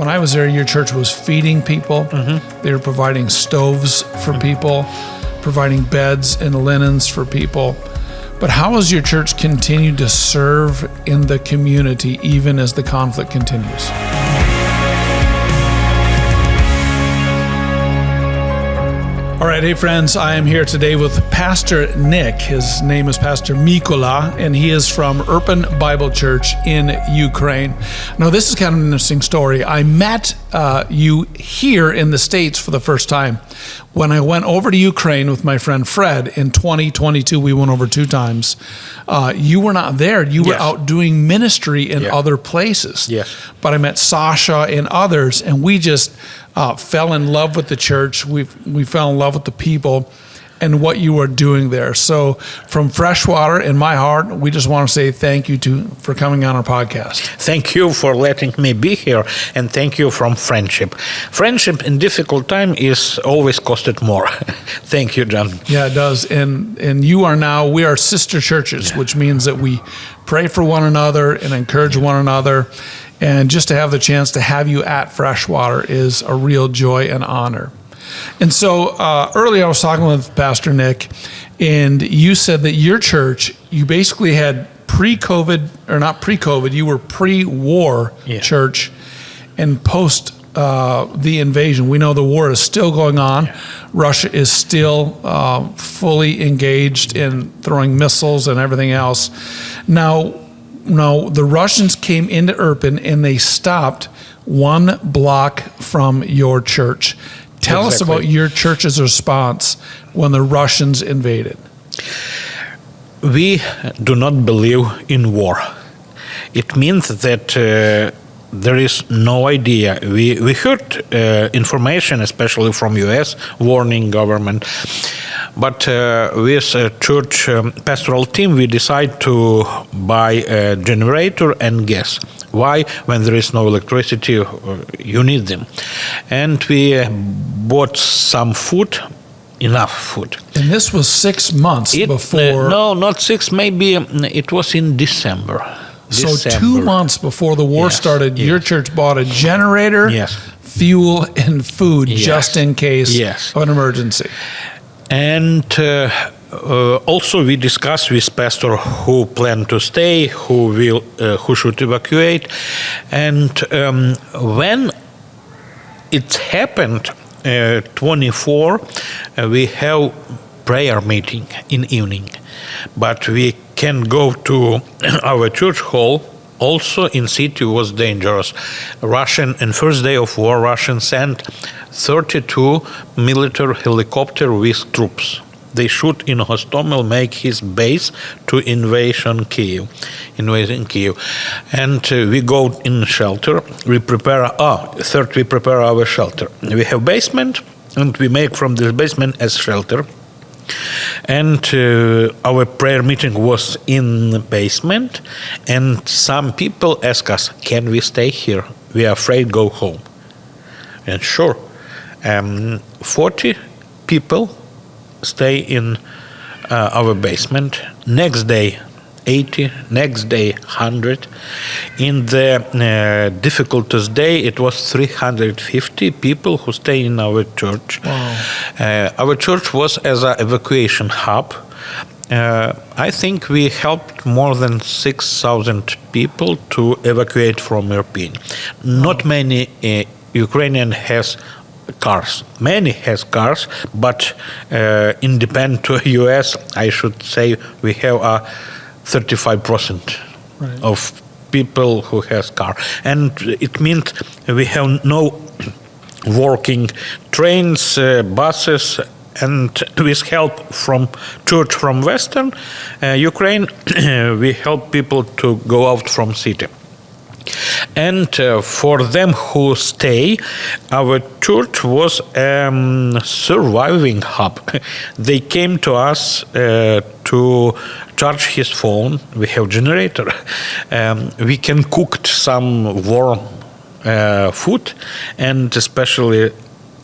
When I was there, your church was feeding people. They were providing stoves for people, providing beds and linens for people. But how has your church continued to serve in the community even as the conflict continues? All right, hey friends, I am here today with Pastor Nick. His name is Pastor Mikola, and he is from Irpin Bible Church in Ukraine. Now, this is kind of an interesting story. I met you here in the States for the first time. When I went over to Ukraine with my friend Fred in 2022, we went over 2 times. You were not there. You were out doing ministry in other places. Yes. But I met Sasha and others, and we just fell in love with the church. We fell in love with the people and what you are doing there. So from Freshwater, in my heart, we just want to say thank you for coming on our podcast. Thank you for letting me be here, and thank you from Friendship. Friendship in difficult time is always costed more. Thank you, John. Yeah, it does. And we are sister churches, which means that we pray for one another and encourage one another. And just to have the chance to have you at Freshwater is a real joy and honor. And so earlier I was talking with Pastor Nick, and you said that your church, you basically had pre-COVID, or not pre-COVID, you were pre-war church, and post the invasion. We know the war is still going on. Russia is still fully engaged in throwing missiles and everything else. Now, the Russians came into Irpin and they stopped 1 block from your church. Tell us about your church's response when the Russians invaded. We do not believe in war. It means that there is no idea. We heard information, especially from U.S., warning government. But with a church pastoral team, we decide to buy a generator and gas. Why? When there is no electricity, you need them. And we bought some food, enough food. And this was 6 months before... No, not 6, maybe it was in December. So 2 months before the war started, your church bought a generator, fuel, and food just in case of an emergency. And also we discussed with pastor who plan to stay, who should evacuate. And when it happened, 24, we have prayer meeting in evening. But we can go to our church hall. Also in city was dangerous. In first day of war, Russians sent 32 military helicopter with troops. They shoot in Hostomel, make his base to invading Kiev. And we go in shelter. We prepare our shelter. We have basement, and we make from this basement as shelter. And our prayer meeting was in the basement, and some people ask us, can we stay here? We are afraid, go home. And sure, 40 people stay in our basement. Next day, 80, next day 100. In the difficultest day, it was 350 people who stay in our church. Wow. Our church was as an evacuation hub. I think we helped more than 6,000 people to evacuate from Irpin. Not many Ukrainian has cars. Many has cars, but independent to US, I should say we have a 35% of people who has car. And it means we have no working trains, buses, and with help from church from Western Ukraine, we help people to go out from city. And for them who stay, our church was a surviving hub. They came to us to charge his phone. We have generator. We can cook some warm food, and especially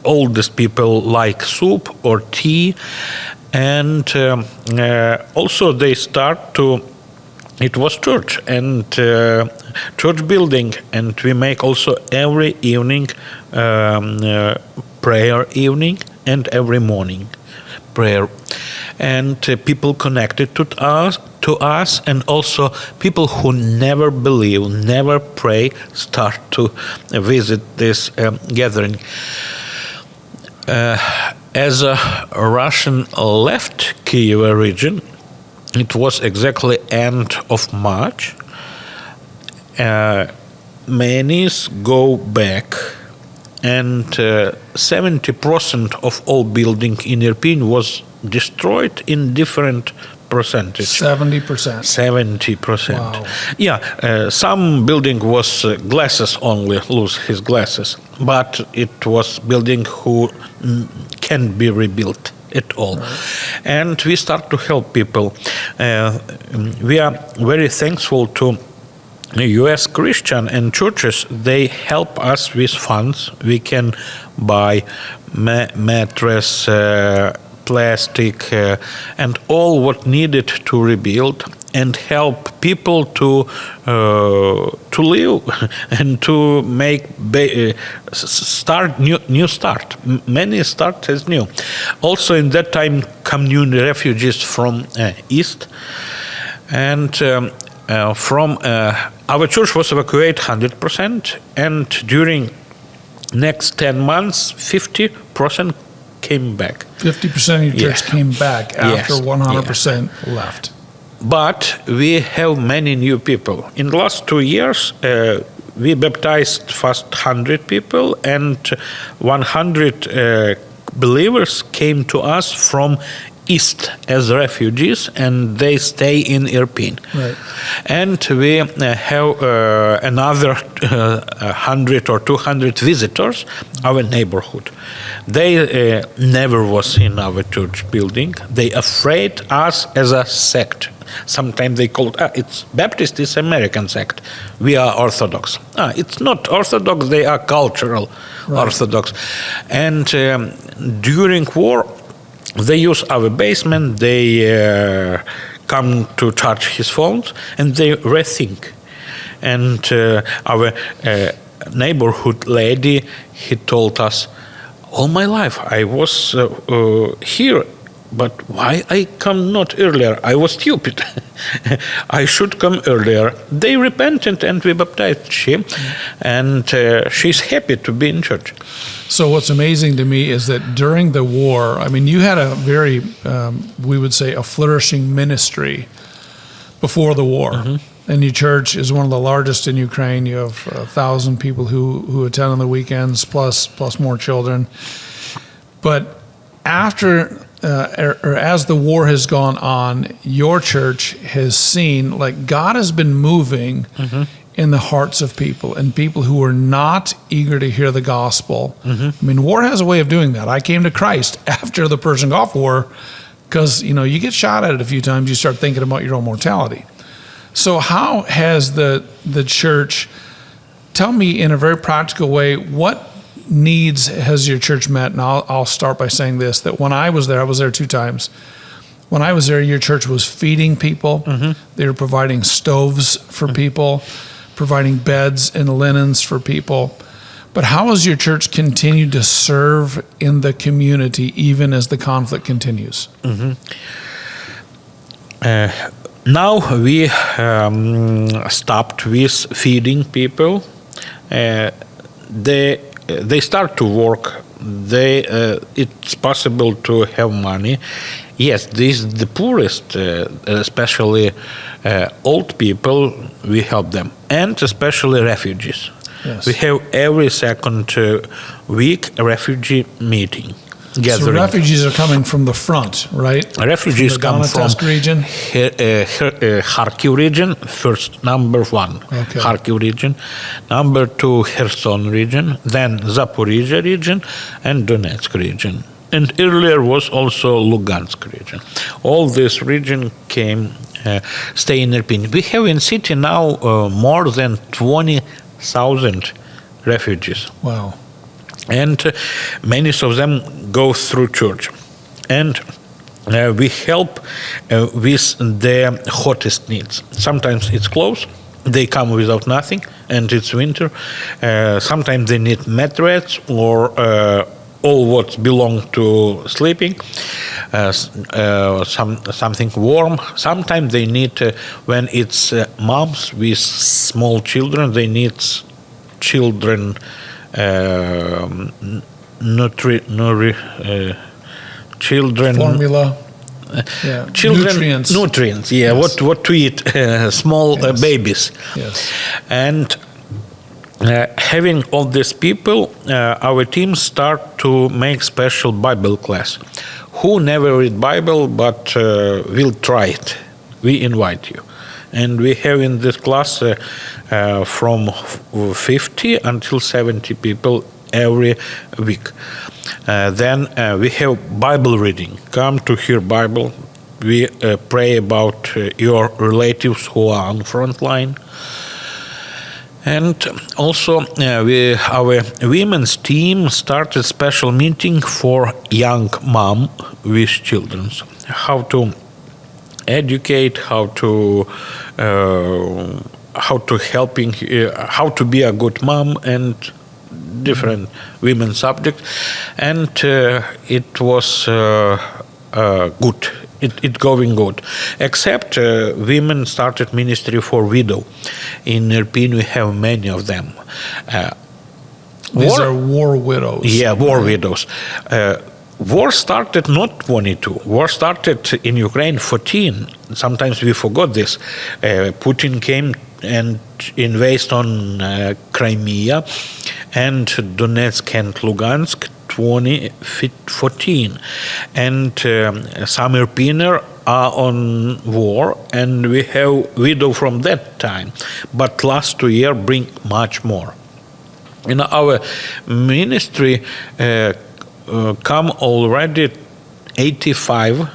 oldest people like soup or tea. And also they start to it was church and church building, and we make also every evening prayer evening and every morning prayer, and people connected to us, and also people who never believe, never pray, start to visit this gathering. As a Russian left Kiev region, it was exactly end of March. Many go back, and 70% of all building in Irpin was destroyed in different percentage. 70%. 70%. Wow. Yeah, some building was glasses only, lose his glasses, but it was building who can be rebuilt at all. Right. And we start to help people. We are very thankful to U.S. Christian and churches. They help us with funds. We can buy mattress, plastic, and all what needed to rebuild, and help people to live and to make new start. Many start as new. Also in that time come new refugees from east, and from our church was evacuated 100%, and during next 10 months 50% came back. 50% of your church came back after Yes. 100% left. But we have many new people. In the last 2 years, we baptized first 100 people, and 100 believers came to us from east as refugees, and they stay in Irpin. Right. And we have another 100 or 200 visitors, our neighborhood. They never was in our church building. They afraid us as a sect. Sometimes they called it's Baptist, it's American sect. We are Orthodox. It's not Orthodox, they are cultural Orthodox. And during war, they use our basement, they come to charge his phones, and they rethink. And our neighborhood lady, he told us, all my life I was here, but why I come not earlier? I was stupid. I should come earlier. They repented, and we baptized she, and she's happy to be in church. So what's amazing to me is that during the war, I mean, you had a very, we would say, a flourishing ministry before the war. Mm-hmm. And your church is one of the largest in Ukraine. You have 1,000 people who attend on the weekends, plus more children. But after, or as the war has gone on, your church has seen, like, God has been moving in the hearts of people, and people who are not eager to hear the gospel. I mean, war has a way of doing that. I came to Christ after the Persian Gulf War because, you get shot at it a few times, you start thinking about your own mortality. So how has the church, tell me in a very practical way, what needs has your church met? And I'll start by saying this, that when I was there 2 times. When I was there, your church was feeding people. They were providing stoves for people, providing beds and linens for people. But how has your church continued to serve in the community even as the conflict continues? Now we stopped with feeding people. They start to work. It's possible to have money. Yes, the poorest, especially old people, we help them, and especially refugees. Yes. We have every second week a refugee meeting. Gathering. So refugees are coming from the front, right? Refugees come from region? Kharkiv region, first, number 1, okay. Kharkiv region, number 2, Kherson region, then Zaporizhia region, and Donetsk region. And earlier was also Lugansk region. All this region came, stay in Irpin. We have in city now more than 20,000 refugees. Wow. And many of them go through church. And we help with the hottest needs. Sometimes it's clothes. They come without nothing, and it's winter. Sometimes they need mattress or all what belong to sleeping, something warm. Sometimes they need, when it's moms with small children, they need children children Formula. children nutrients. Yes. What to eat, small Yes. babies. Yes. And having all these people, our team start to make special Bible class. Who never read Bible but will try it? We invite you. And we have in this class from 50 until 70 people every week. Then we have Bible reading. Come to hear Bible. We pray about your relatives who are on front line. And also, our women's team started special meeting for young mom with children. How to educate, how to helping, how to be a good mom, and different women's subjects. And it was good. It going good. Except women started ministry for widow. In Irpin we have many of them. These are war widows. Yeah, war widows. War started not 22. War started in Ukraine 14. Sometimes we forgot this. Putin came and invaded on Crimea and Donetsk and Lugansk 2014. And some Irpiner are on war, and we have widow from that time. But last 2 years bring much more. In our ministry, come already 85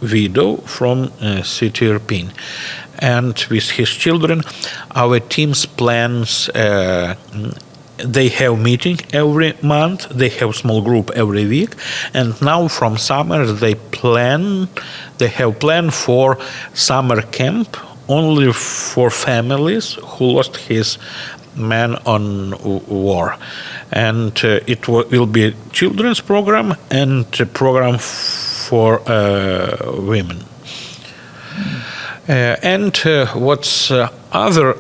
widow from city Irpin. And with his children, our team's plans, they have meeting every month, they have small group every week, and now from summer they have plan for summer camp only for families who lost his man on war. And it will be children's program and a program for women. And what's other,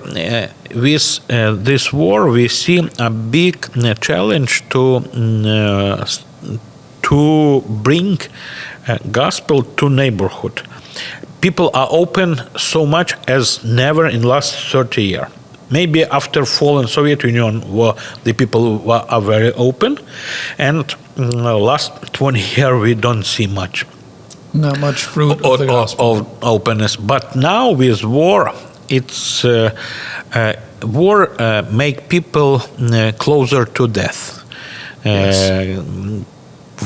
with this war, we see a big challenge to bring gospel to neighborhood. People are open so much as never in last 30 years. Maybe after fallen Soviet Union, the people are very open, and last 20 years we don't see much. Not much fruit of the gospel. Of openness. But now with war, it's war make people closer to death. Yes.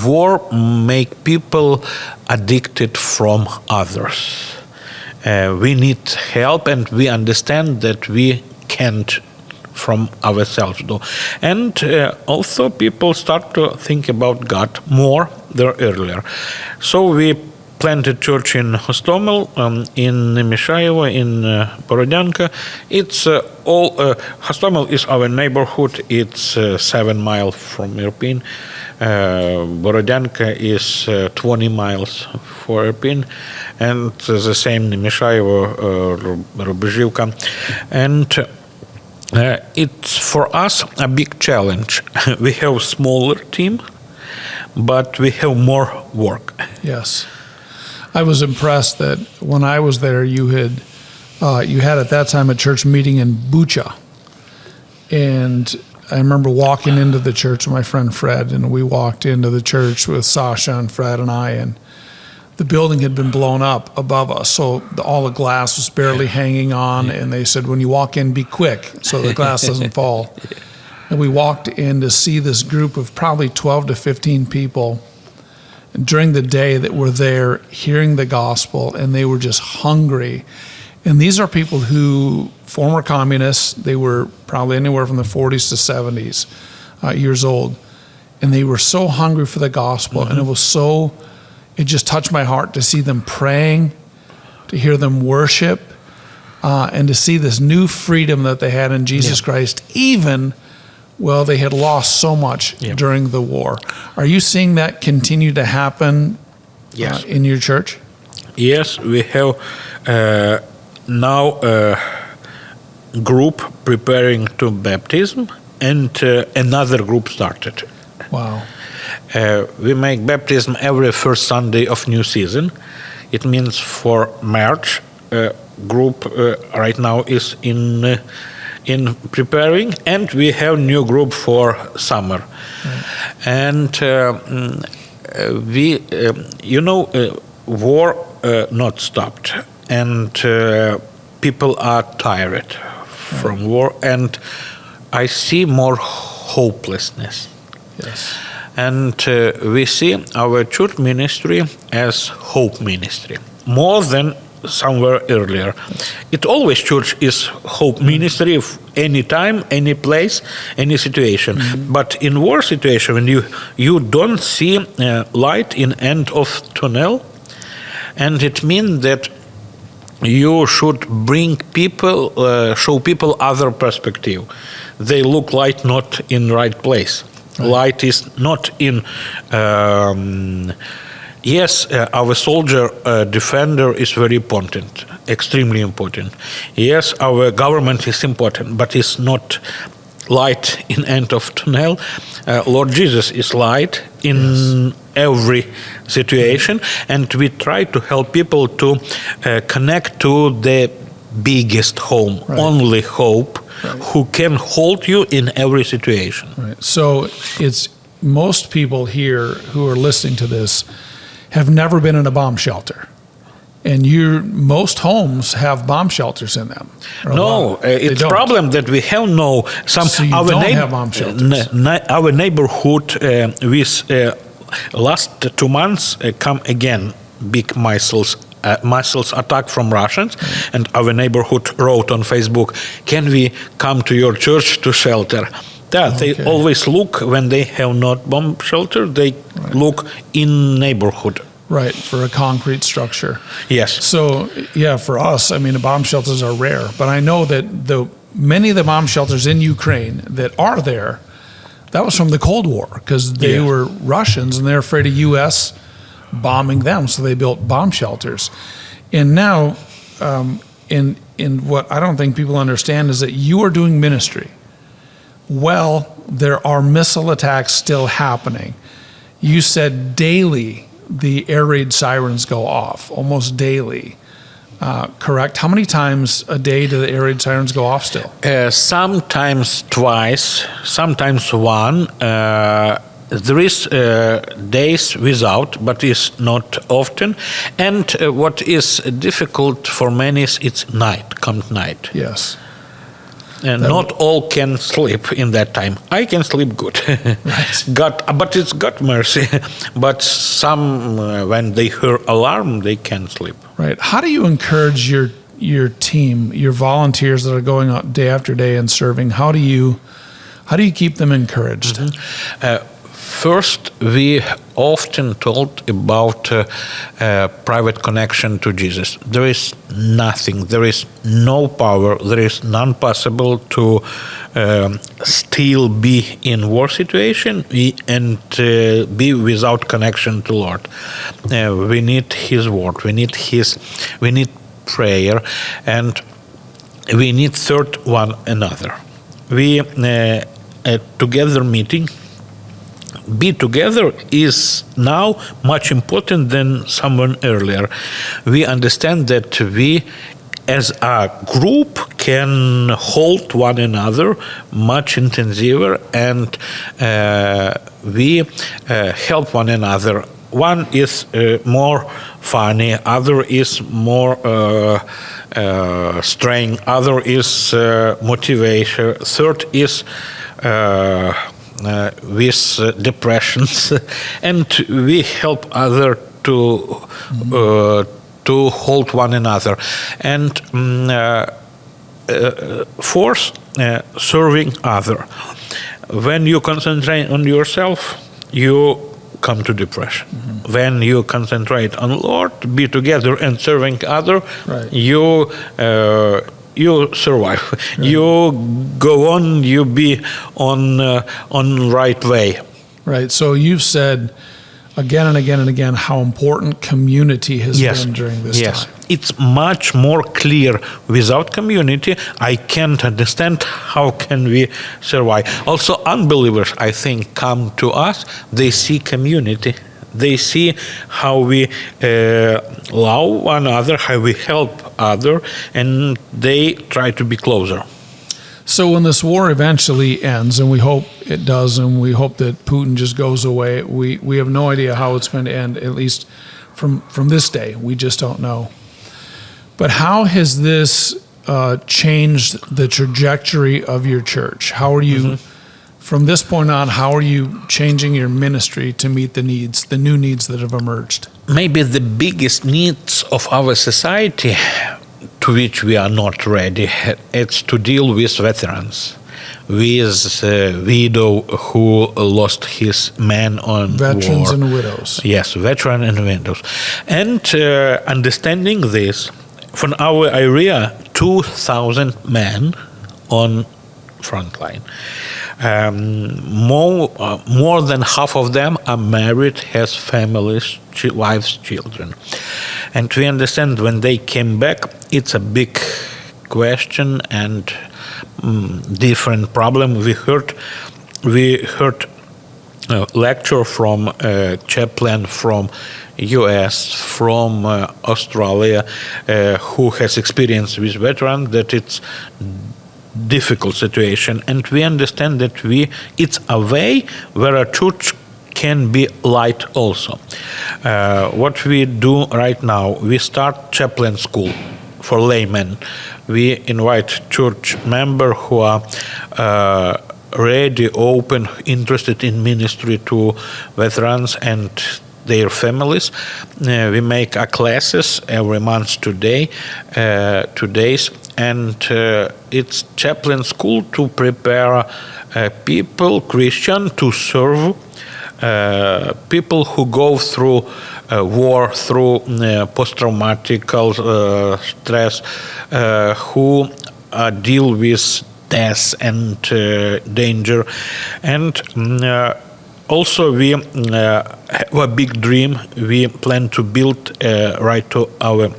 War make people addicted from others. We need help, and we understand that we can't from ourselves do. And also people start to think about God more than earlier. So we planted church in Hostomel, in Mishaevo, in Borodyanka. It's Hostomel is our neighborhood. It's 7 miles from Irpin. Borodyanka is 20 miles for Irpin, and the same in Mishaevo, Rubezhivka. And it's for us a big challenge. We have a smaller team, but we have more work. Yes. I was impressed that when I was there, you had at that time a church meeting in Bucha. And I remember walking into the church with my friend Fred, and we walked into the church with Sasha and Fred and I, and the building had been blown up above us, so all the glass was barely hanging on, and they said, when you walk in, be quick so the glass doesn't fall. And we walked in to see this group of probably 12 to 15 people during the day that were there hearing the gospel, and they were just hungry. And these are people who, former communists, they were probably anywhere from the 40s to 70s years old, and they were so hungry for the gospel, and it was so it just touched my heart to see them praying, to hear them worship, and to see this new freedom that they had in Jesus Christ, even well, they had lost so much during the war. Are you seeing that continue to happen in your church? Yes, we have now a group preparing to baptism, and another group started. Wow. We make baptism every first Sunday of new season. It means for March, group right now is in preparing, and we have new group for summer. And we war not stopped, and people are tired from war, and I see more hopelessness. Yes. And we see our church ministry as hope ministry more than somewhere earlier. It always church is hope ministry of any time, any place, any situation. But in war situation, when you don't see light in end of tunnel, and it means that you should bring people, show people other perspective. They look like not in right place. Right. Light is not in. Yes, our soldier defender is very important, extremely important. Yes, our government is important, but it's not light in end of tunnel. Lord Jesus is light in every situation, and we try to help people to connect to the biggest home, only hope, who can hold you in every situation. Right. So it's most people here who are listening to this have never been in a bomb shelter. And most homes have bomb shelters in them. No, it's a problem that we have no. So you don't have bomb shelters. Our neighborhood with last 2 months come again big missiles attack from Russians, and our neighborhood wrote on Facebook, "Can we come to your church to shelter?" They always look when they have not bomb shelter. They look in neighborhood. Right, for a concrete structure. Yes. So, for us, I mean, the bomb shelters are rare. But I know that many of the bomb shelters in Ukraine that are there, that was from the Cold War, because they were Russians and they're afraid of U.S. bombing them, so they built bomb shelters. And now, in what I don't think people understand is that you are doing ministry. Well, there are missile attacks still happening. You said daily the air raid sirens go off, almost daily. Correct? How many times a day do the air raid sirens go off still? Sometimes twice, sometimes one. There is days without, but it's not often. And what is difficult for many is it's night, come night. Yes. And not all can sleep in that time. I can sleep good. Right. But it's God mercy. But some, when they hear alarm, they can sleep. Right. How do you encourage your team, your volunteers that are going out day after day and serving? How do you keep them encouraged? First, we often told about private connection to Jesus. There is nothing, there is no power, there is none possible to still be in war situation and be without connection to Lord. We need His word, we need prayer, and we need third one another. We together meeting. Be together is now much important than someone earlier. We understand that we as a group can hold one another much intensiver, and we help one another. One is more funny, other is more strength, other is motivation, third is with depressions, and we help other to hold one another. And fourth, serving other. When you concentrate on yourself, you come to depression. When you concentrate on Lord, be together and serving other, Right. you survive. You go on. You be on right way. Right. So you've said again and again and again how important community has been during this time. It's much more clear. Without community, I can't understand how can we survive. Also, unbelievers, I think, come to us. They see community. They see how we love one another, how we help other, and they try to be closer. So when this war eventually ends, and we hope it does, and we hope that Putin just goes away, we have no idea how it's going to end, at least from this day. We just don't know. But how has this changed the trajectory of your church? How are you, from this point on, how are you changing your ministry to meet the needs, the new needs that have emerged? Maybe the biggest needs of our society, to which we are not ready, it's to deal with veterans, with widow who lost his man on Veterans war. and widows. Yes, veteran and widows. And understanding this, from our area, 2,000 men on front line. More than half of them are married, has families, wives, children. And we understand when they came back, it's a big question and different problem. We heard a lecture from a chaplain from US, from Australia, who has experience with veterans, that it's difficult situation, and we understand that it's a way where a church can be light also. What we do right now, we start chaplain school for laymen. We invite church members who are ready, open, interested in ministry to veterans and their families. We make classes every month, 2 days, and it's chaplain school to prepare people, Christian, to serve people who go through war, through post-traumatic stress, who deal with death and danger. And also we have a big dream. We plan to build right to our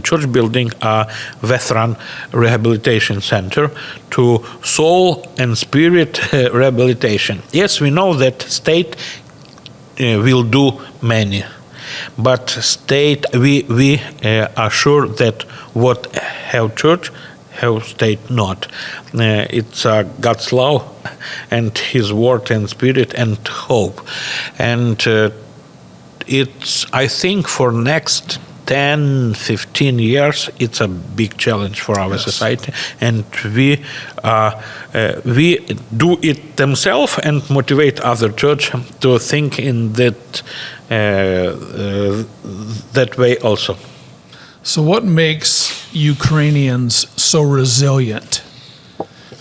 church building a veteran rehabilitation center to soul and spirit rehabilitation. Yes, we know that state will do many, but state we are sure that what have church have state not. It's God's law and His word and spirit and hope, and it's, I think, for next 10-15 years, it's a big challenge for our society, and we do it themselves and motivate other church to think in that way also. So what makes Ukrainians so resilient?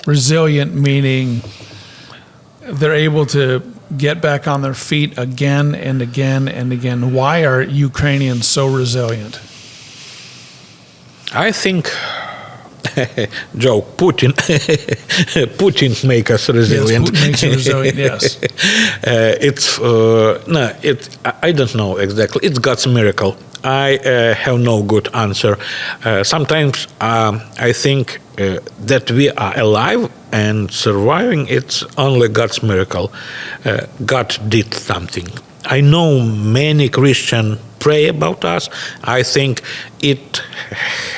Resilient meaning they're able to get back on their feet again and again and again. Why are Ukrainians so resilient? I think, Joe, Putin make us resilient. Yes, Putin makes you resilient, yes. I don't know exactly. It's God's miracle. I have no good answer. Sometimes I think that we are alive and surviving, it's only God's miracle. God did something. I know many Christians pray about us. I think it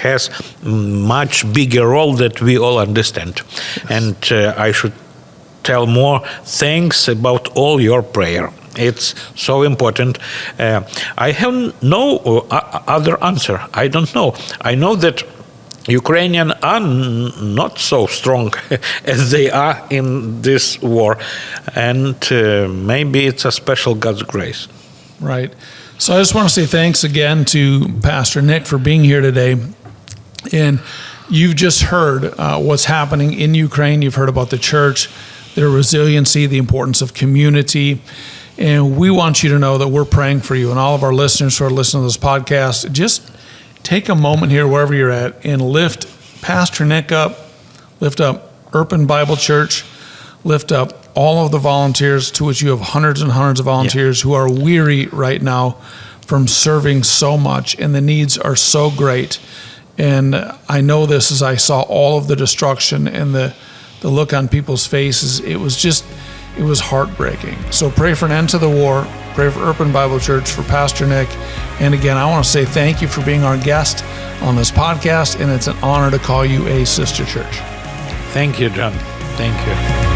has much bigger role that we all understand. Yes. And I should tell more thanks about all your prayer. It's so important. I have no other answer. I don't know. I know that Ukrainians are not so strong as they are in this war, and maybe it's a special God's grace. Right. So I just want to say thanks again to Pastor Nick for being here today. And you've just heard what's happening in Ukraine. You've heard about the church, their resiliency, the importance of community. And we want you to know that we're praying for you, and all of our listeners who are listening to this podcast. Just take a moment here, wherever you're at, and lift Pastor Nick up, lift up Irpin Bible Church, lift up all of the volunteers, to which you have hundreds and hundreds of volunteers who are weary right now from serving so much, and the needs are so great. And I know this as I saw all of the destruction and the look on people's faces. It was heartbreaking. So pray for an end to the war. Pray for Irpin Bible Church, for Pastor Nick. And again, I want to say thank you for being our guest on this podcast, and it's an honor to call you a sister church. Thank you, John. Thank you.